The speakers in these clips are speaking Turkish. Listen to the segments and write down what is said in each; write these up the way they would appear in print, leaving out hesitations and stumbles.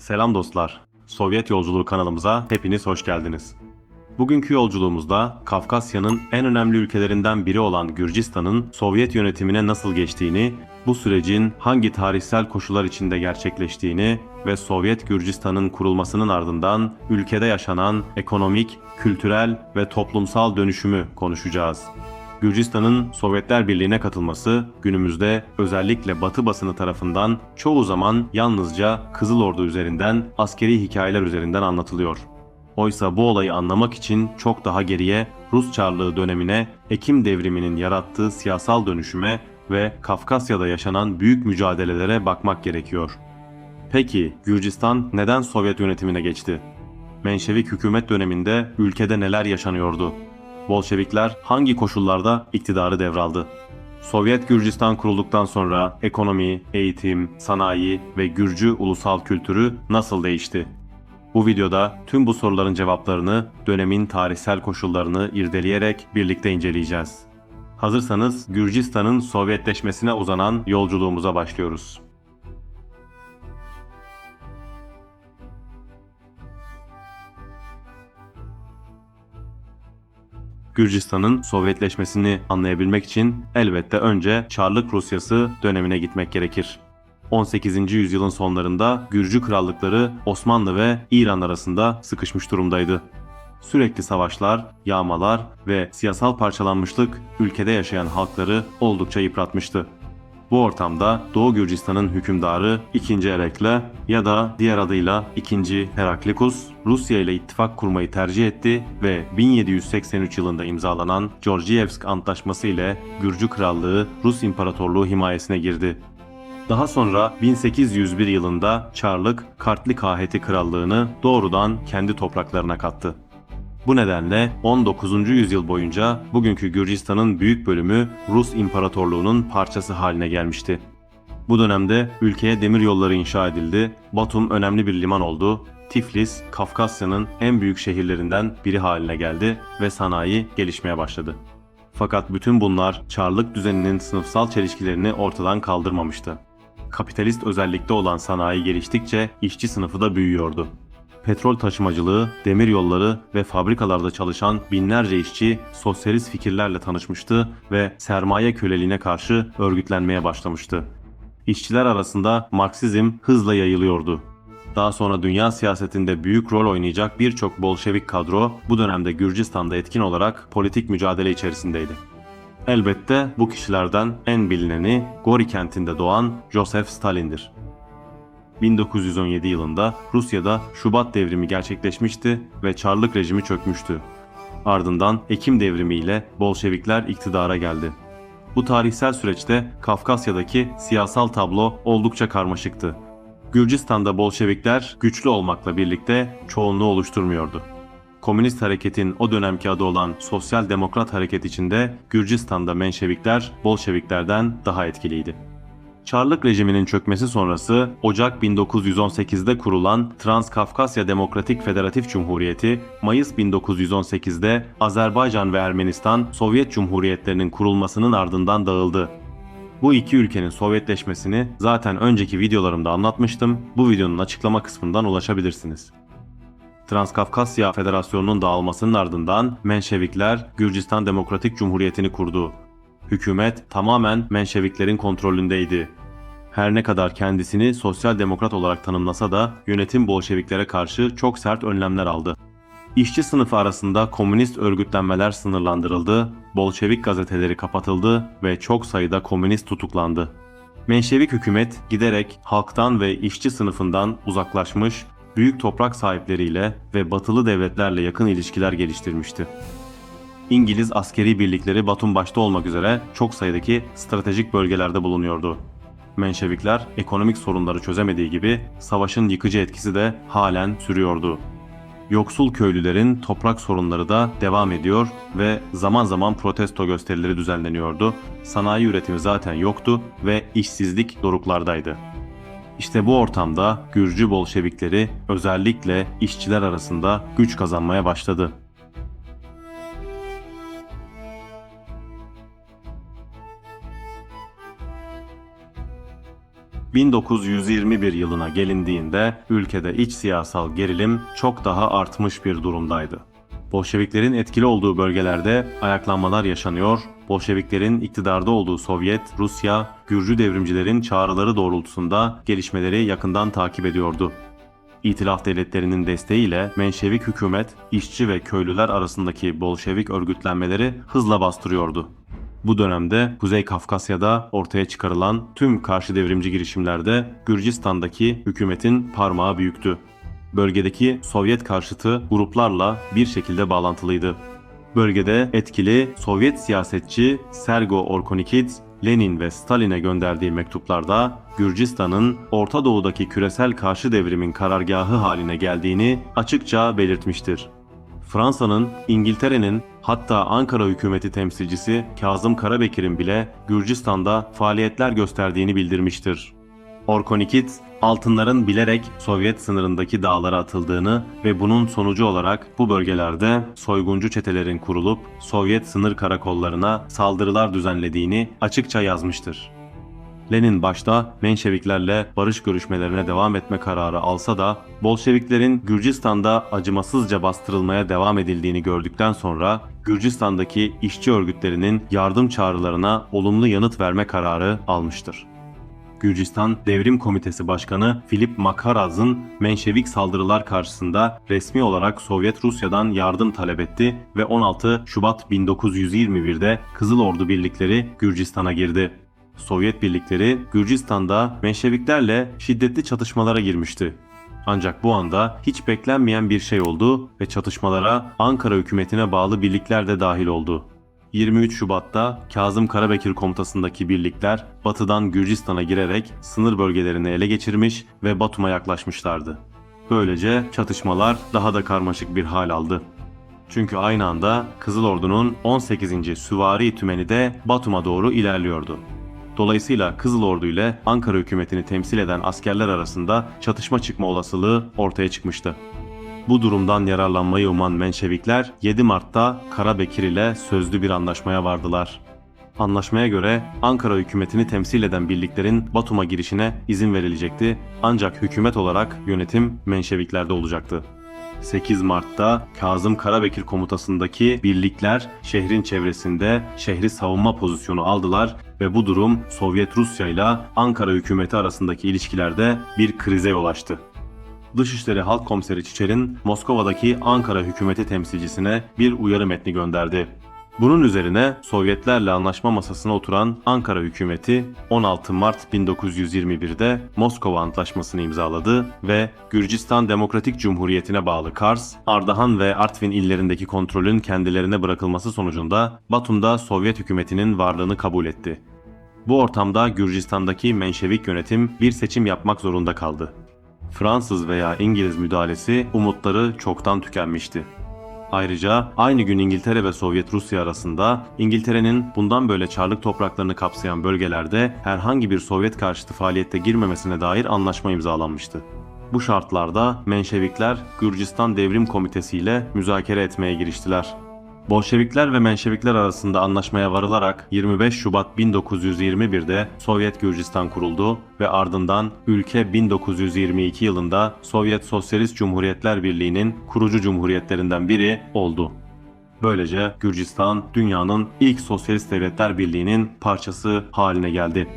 Selam dostlar. Sovyet Yolculuğu kanalımıza hepiniz hoş geldiniz. Bugünkü yolculuğumuzda Kafkasya'nın en önemli ülkelerinden biri olan Gürcistan'ın Sovyet yönetimine nasıl geçtiğini, bu sürecin hangi tarihsel koşullar içinde gerçekleştiğini ve Sovyet Gürcistan'ın kurulmasının ardından ülkede yaşanan ekonomik, kültürel ve toplumsal dönüşümü konuşacağız. Gürcistan'ın Sovyetler Birliği'ne katılması günümüzde özellikle Batı basını tarafından çoğu zaman yalnızca Kızıl Ordu üzerinden, askeri hikayeler üzerinden anlatılıyor. Oysa bu olayı anlamak için çok daha geriye Rus Çarlığı dönemine, Ekim devriminin yarattığı siyasal dönüşüme ve Kafkasya'da yaşanan büyük mücadelelere bakmak gerekiyor. Peki Gürcistan neden Sovyet yönetimine geçti? Menşevik hükümet döneminde ülkede neler yaşanıyordu? Bolşevikler hangi koşullarda iktidarı devraldı? Sovyet Gürcistan kurulduktan sonra ekonomi, eğitim, sanayi ve Gürcü ulusal kültürü nasıl değişti? Bu videoda tüm bu soruların cevaplarını, dönemin tarihsel koşullarını irdeleyerek birlikte inceleyeceğiz. Hazırsanız Gürcistan'ın Sovyetleşmesine uzanan yolculuğumuza başlıyoruz. Gürcistan'ın Sovyetleşmesini anlayabilmek için elbette önce Çarlık Rusyası dönemine gitmek gerekir. 18. yüzyılın sonlarında Gürcü krallıkları Osmanlı ve İran arasında sıkışmış durumdaydı. Sürekli savaşlar, yağmalar ve siyasal parçalanmışlık ülkede yaşayan halkları oldukça yıpratmıştı. Bu ortamda Doğu Gürcistan'ın hükümdarı II. Erekle ya da diğer adıyla II. Heraklius, Rusya ile ittifak kurmayı tercih etti ve 1783 yılında imzalanan Georgiyevsk Antlaşması ile Gürcü Krallığı Rus İmparatorluğu himayesine girdi. Daha sonra 1801 yılında Çarlık Kartli Kaheti Krallığını doğrudan kendi topraklarına kattı. Bu nedenle 19. yüzyıl boyunca bugünkü Gürcistan'ın büyük bölümü Rus İmparatorluğu'nun parçası haline gelmişti. Bu dönemde ülkeye demir yolları inşa edildi, Batum önemli bir liman oldu, Tiflis, Kafkasya'nın en büyük şehirlerinden biri haline geldi ve sanayi gelişmeye başladı. Fakat bütün bunlar Çarlık düzeninin sınıfsal çelişkilerini ortadan kaldırmamıştı. Kapitalist özellikte olan sanayi geliştikçe işçi sınıfı da büyüyordu. Petrol taşımacılığı, demir yolları ve fabrikalarda çalışan binlerce işçi sosyalist fikirlerle tanışmıştı ve sermaye köleliğine karşı örgütlenmeye başlamıştı. İşçiler arasında Marksizm hızla yayılıyordu. Daha sonra dünya siyasetinde büyük rol oynayacak birçok Bolşevik kadro bu dönemde Gürcistan'da etkin olarak politik mücadele içerisindeydi. Elbette bu kişilerden en bilineni Gori kentinde doğan Joseph Stalin'dir. 1917 yılında Rusya'da Şubat devrimi gerçekleşmişti ve Çarlık rejimi çökmüştü. Ardından Ekim devrimi ile Bolşevikler iktidara geldi. Bu tarihsel süreçte Kafkasya'daki siyasal tablo oldukça karmaşıktı. Gürcistan'da Bolşevikler güçlü olmakla birlikte çoğunluğu oluşturmuyordu. Komünist hareketin o dönemki adı olan Sosyal Demokrat Hareket içinde Gürcistan'da Menşevikler Bolşeviklerden daha etkiliydi. Çarlık rejiminin çökmesi sonrası Ocak 1918'de kurulan Transkafkasya Demokratik Federatif Cumhuriyeti, Mayıs 1918'de Azerbaycan ve Ermenistan Sovyet Cumhuriyetlerinin kurulmasının ardından dağıldı. Bu iki ülkenin Sovyetleşmesini zaten önceki videolarımda anlatmıştım. Bu videonun açıklama kısmından ulaşabilirsiniz. Transkafkasya Federasyonu'nun dağılmasının ardından Menşevikler Gürcistan Demokratik Cumhuriyeti'ni kurdu. Hükümet tamamen Menşeviklerin kontrolündeydi. Her ne kadar kendisini sosyal demokrat olarak tanımlasa da yönetim Bolşeviklere karşı çok sert önlemler aldı. İşçi sınıfı arasında komünist örgütlenmeler sınırlandırıldı, Bolşevik gazeteleri kapatıldı ve çok sayıda komünist tutuklandı. Menşevik hükümet giderek halktan ve işçi sınıfından uzaklaşmış, büyük toprak sahipleriyle ve batılı devletlerle yakın ilişkiler geliştirmişti. İngiliz askeri birlikleri Batum başta olmak üzere çok sayıdaki stratejik bölgelerde bulunuyordu. Menşevikler ekonomik sorunları çözemediği gibi savaşın yıkıcı etkisi de halen sürüyordu. Yoksul köylülerin toprak sorunları da devam ediyor ve zaman zaman protesto gösterileri düzenleniyordu. Sanayi üretimi zaten yoktu ve işsizlik doruklardaydı. İşte bu ortamda Gürcü Bolşevikleri özellikle işçiler arasında güç kazanmaya başladı. 1921 yılına gelindiğinde ülkede iç siyasal gerilim çok daha artmış bir durumdaydı. Bolşeviklerin etkili olduğu bölgelerde ayaklanmalar yaşanıyor, Bolşeviklerin iktidarda olduğu Sovyet, Rusya, Gürcü devrimcilerin çağrıları doğrultusunda gelişmeleri yakından takip ediyordu. İtilaf devletlerinin desteğiyle Menşevik hükümet, işçi ve köylüler arasındaki Bolşevik örgütlenmeleri hızla bastırıyordu. Bu dönemde Kuzey Kafkasya'da ortaya çıkarılan tüm karşı devrimci girişimlerde Gürcistan'daki hükümetin parmağı büyüktü. Bölgedeki Sovyet karşıtı gruplarla bir şekilde bağlantılıydı. Bölgede etkili Sovyet siyasetçi Sergo Orkonikidze, Lenin ve Stalin'e gönderdiği mektuplarda Gürcistan'ın Orta Doğu'daki küresel karşı devrimin karargahı haline geldiğini açıkça belirtmiştir. Fransa'nın, İngiltere'nin, hatta Ankara hükümeti temsilcisi Kazım Karabekir'in bile Gürcistan'da faaliyetler gösterdiğini bildirmiştir. Orkonikidze, altınların bilerek Sovyet sınırındaki dağlara atıldığını ve bunun sonucu olarak bu bölgelerde soyguncu çetelerin kurulup Sovyet sınır karakollarına saldırılar düzenlediğini açıkça yazmıştır. Lenin başta Menşeviklerle barış görüşmelerine devam etme kararı alsa da Bolşeviklerin Gürcistan'da acımasızca bastırılmaya devam edildiğini gördükten sonra Gürcistan'daki işçi örgütlerinin yardım çağrılarına olumlu yanıt verme kararı almıştır. Gürcistan Devrim Komitesi Başkanı Filip Makaraz'ın Menşevik saldırılar karşısında resmi olarak Sovyet Rusya'dan yardım talep etti ve 16 Şubat 1921'de Kızıl Ordu birlikleri Gürcistan'a girdi. Sovyet birlikleri Gürcistan'da Menşeviklerle şiddetli çatışmalara girmişti. Ancak bu anda hiç beklenmeyen bir şey oldu ve çatışmalara Ankara hükümetine bağlı birlikler de dahil oldu. 23 Şubat'ta Kazım Karabekir komutasındaki birlikler batıdan Gürcistan'a girerek sınır bölgelerini ele geçirmiş ve Batum'a yaklaşmışlardı. Böylece çatışmalar daha da karmaşık bir hal aldı. Çünkü aynı anda Kızıl Ordu'nun 18. Süvari Tümeni de Batum'a doğru ilerliyordu. Dolayısıyla Kızıl Ordu ile Ankara hükümetini temsil eden askerler arasında çatışma çıkma olasılığı ortaya çıkmıştı. Bu durumdan yararlanmayı uman Menşevikler 7 Mart'ta Karabekir ile sözlü bir anlaşmaya vardılar. Anlaşmaya göre Ankara hükümetini temsil eden birliklerin Batum'a girişine izin verilecekti ancak hükümet olarak yönetim Menşeviklerde olacaktı. 8 Mart'ta Kazım Karabekir komutasındaki birlikler şehrin çevresinde şehri savunma pozisyonu aldılar ve bu durum Sovyet Rusya ile Ankara hükümeti arasındaki ilişkilerde bir krize yol açtı. Dışişleri Halk Komiseri Çiçer'in Moskova'daki Ankara hükümeti temsilcisine bir uyarı metni gönderdi. Bunun üzerine Sovyetlerle anlaşma masasına oturan Ankara hükümeti 16 Mart 1921'de Moskova Antlaşması'nı imzaladı ve Gürcistan Demokratik Cumhuriyeti'ne bağlı Kars, Ardahan ve Artvin illerindeki kontrolün kendilerine bırakılması sonucunda Batum'da Sovyet hükümetinin varlığını kabul etti. Bu ortamda Gürcistan'daki Menşevik yönetim bir seçim yapmak zorunda kaldı. Fransız veya İngiliz müdahalesi umutları çoktan tükenmişti. Ayrıca aynı gün İngiltere ve Sovyet Rusya arasında İngiltere'nin bundan böyle Çarlık topraklarını kapsayan bölgelerde herhangi bir Sovyet karşıtı faaliyette girmemesine dair anlaşma imzalanmıştı. Bu şartlarda Menşevikler Gürcistan Devrim Komitesi ile müzakere etmeye giriştiler. Bolşevikler ve Menşevikler arasında anlaşmaya varılarak 25 Şubat 1921'de Sovyet Gürcistan kuruldu ve ardından ülke 1922 yılında Sovyet Sosyalist Cumhuriyetler Birliği'nin kurucu cumhuriyetlerinden biri oldu. Böylece Gürcistan dünyanın ilk Sosyalist Devletler Birliği'nin parçası haline geldi.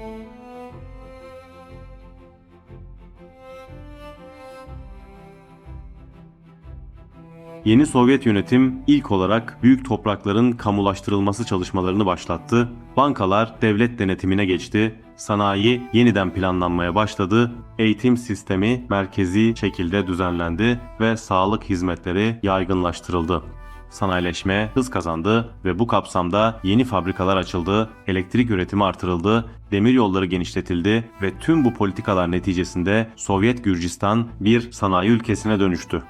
Yeni Sovyet yönetim ilk olarak büyük toprakların kamulaştırılması çalışmalarını başlattı, bankalar devlet denetimine geçti, sanayi yeniden planlanmaya başladı, eğitim sistemi merkezi şekilde düzenlendi ve sağlık hizmetleri yaygınlaştırıldı. Sanayileşme hız kazandı ve bu kapsamda yeni fabrikalar açıldı, elektrik üretimi artırıldı, demiryolları genişletildi ve tüm bu politikalar neticesinde Sovyet Gürcistan bir sanayi ülkesine dönüştü.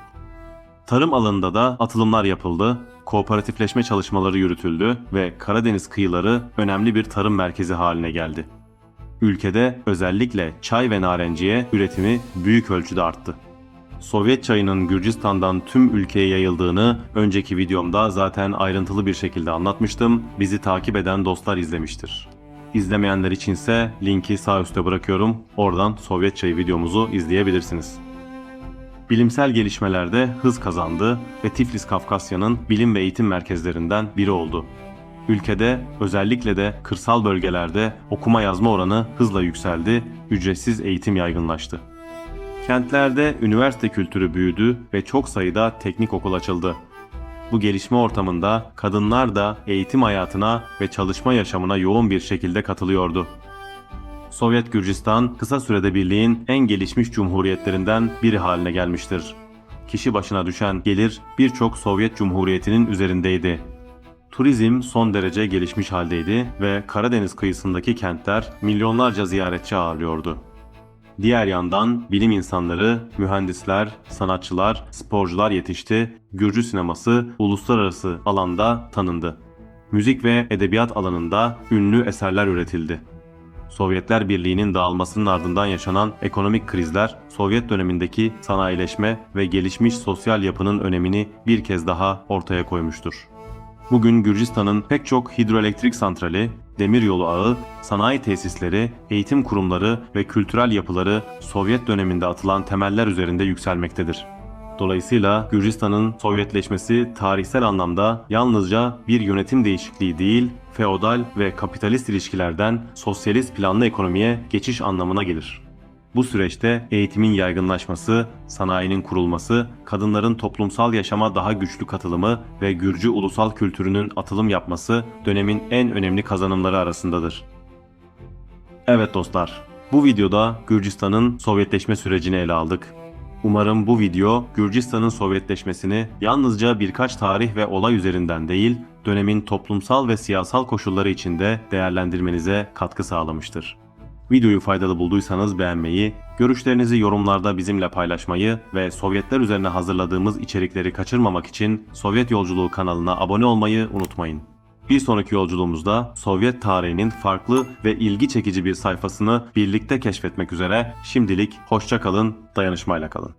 Tarım alanında da atılımlar yapıldı, kooperatifleşme çalışmaları yürütüldü ve Karadeniz kıyıları önemli bir tarım merkezi haline geldi. Ülkede özellikle çay ve narenciye üretimi büyük ölçüde arttı. Sovyet çayının Gürcistan'dan tüm ülkeye yayıldığını önceki videomda zaten ayrıntılı bir şekilde anlatmıştım. Bizi takip eden dostlar izlemiştir. İzlemeyenler içinse linki sağ üstte bırakıyorum. Oradan Sovyet Çayı videomuzu izleyebilirsiniz. Bilimsel gelişmelerde hız kazandı ve Tiflis Kafkasya'nın bilim ve eğitim merkezlerinden biri oldu. Ülkede özellikle de kırsal bölgelerde okuma yazma oranı hızla yükseldi, ücretsiz eğitim yaygınlaştı. Kentlerde üniversite kültürü büyüdü ve çok sayıda teknik okul açıldı. Bu gelişme ortamında kadınlar da eğitim hayatına ve çalışma yaşamına yoğun bir şekilde katılıyordu. Sovyet Gürcistan kısa sürede birliğin en gelişmiş cumhuriyetlerinden biri haline gelmiştir. Kişi başına düşen gelir birçok Sovyet Cumhuriyeti'nin üzerindeydi. Turizm son derece gelişmiş haldeydi ve Karadeniz kıyısındaki kentler milyonlarca ziyaretçi ağırlıyordu. Diğer yandan bilim insanları, mühendisler, sanatçılar, sporcular yetişti, Gürcü sineması uluslararası alanda tanındı. Müzik ve edebiyat alanında ünlü eserler üretildi. Sovyetler Birliği'nin dağılmasının ardından yaşanan ekonomik krizler, Sovyet dönemindeki sanayileşme ve gelişmiş sosyal yapının önemini bir kez daha ortaya koymuştur. Bugün Gürcistan'ın pek çok hidroelektrik santrali, demiryolu ağı, sanayi tesisleri, eğitim kurumları ve kültürel yapıları Sovyet döneminde atılan temeller üzerinde yükselmektedir. Dolayısıyla Gürcistan'ın Sovyetleşmesi tarihsel anlamda yalnızca bir yönetim değişikliği değil, feodal ve kapitalist ilişkilerden sosyalist planlı ekonomiye geçiş anlamına gelir. Bu süreçte eğitimin yaygınlaşması, sanayinin kurulması, kadınların toplumsal yaşama daha güçlü katılımı ve Gürcü ulusal kültürünün atılım yapması dönemin en önemli kazanımları arasındadır. Evet dostlar, bu videoda Gürcistan'ın Sovyetleşme sürecini ele aldık. Umarım bu video Gürcistan'ın Sovyetleşmesini yalnızca birkaç tarih ve olay üzerinden değil, dönemin toplumsal ve siyasal koşulları içinde değerlendirmenize katkı sağlamıştır. Videoyu faydalı bulduysanız beğenmeyi, görüşlerinizi yorumlarda bizimle paylaşmayı ve Sovyetler üzerine hazırladığımız içerikleri kaçırmamak için Sovyet Yolculuğu kanalına abone olmayı unutmayın. Bir sonraki yolculuğumuzda Sovyet tarihinin farklı ve ilgi çekici bir sayfasını birlikte keşfetmek üzere şimdilik hoşça kalın, dayanışmayla kalın.